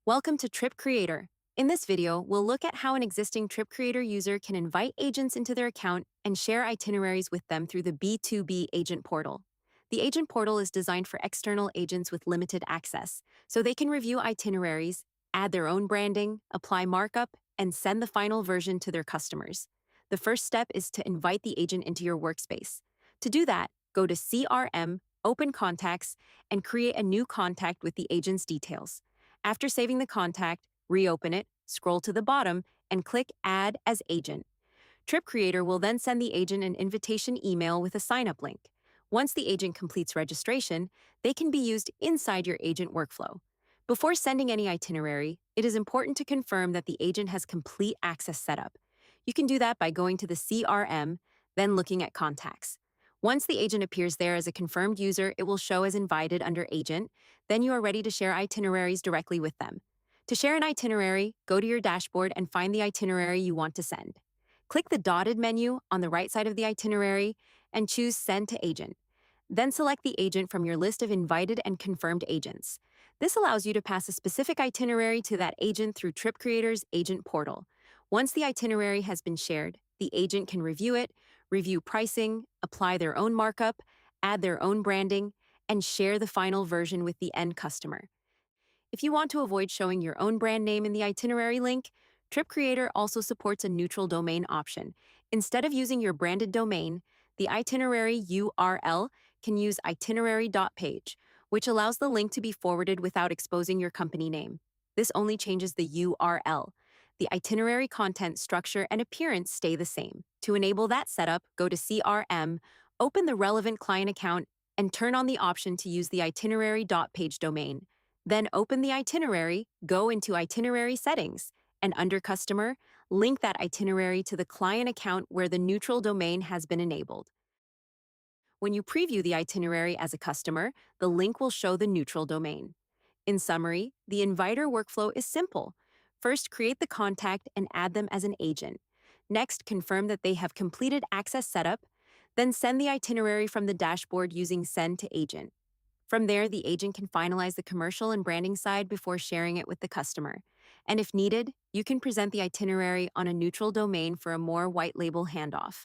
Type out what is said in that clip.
Welcome to TripCreator. In this video, we'll look at how an existing TripCreator user can invite agents into their account and share itineraries with them through the B2B Agent Portal. The Agent Portal is designed for external agents with limited access, so they can review itineraries, add their own branding, apply markup, and send the final version to their customers. The first step is to invite the agent into your workspace. To do that, go to CRM, open contacts, and create a new contact with the agent's details. After saving the contact, reopen it, scroll to the bottom, and click Add as Agent. TripCreator will then send the agent an invitation email with a sign-up link. Once the agent completes registration, they can be used inside your agent workflow. Before sending any itinerary, it is important to confirm that the agent has complete access set up. You can do that by going to the CRM, then looking at contacts. Once the agent appears there as a confirmed user, it will show as invited under Agent. Then you are ready to share itineraries directly with them. To share an itinerary, go to your dashboard and find the itinerary you want to send. Click the dotted menu on the right side of the itinerary and choose Send to Agent. Then select the agent from your list of invited and confirmed agents. This allows you to pass a specific itinerary to that agent through TripCreator's Agent Portal. Once the itinerary has been shared, the agent can review it, review pricing, apply their own markup, add their own branding, and share the final version with the end customer. If you want to avoid showing your own brand name in the itinerary link, TripCreator also supports a neutral domain option. Instead of using your branded domain, the itinerary URL can use itinerary.page, which allows the link to be forwarded without exposing your company name. This only changes the URL. The itinerary content, structure, and appearance stay the same. To enable that setup, go to CRM, open the relevant client account, and turn on the option to use the itinerary.page domain. Then open the itinerary, go into Itinerary Settings, and under Customer, link that itinerary to the client account where the neutral domain has been enabled. When you preview the itinerary as a customer, the link will show the neutral domain. In summary, the inviter workflow is simple. First, create the contact and add them as an agent. Next, confirm that they have completed access setup, then send the itinerary from the dashboard using Send to Agent. From there, the agent can finalize the commercial and branding side before sharing it with the customer. And if needed, you can present the itinerary on a neutral domain for a more white label handoff.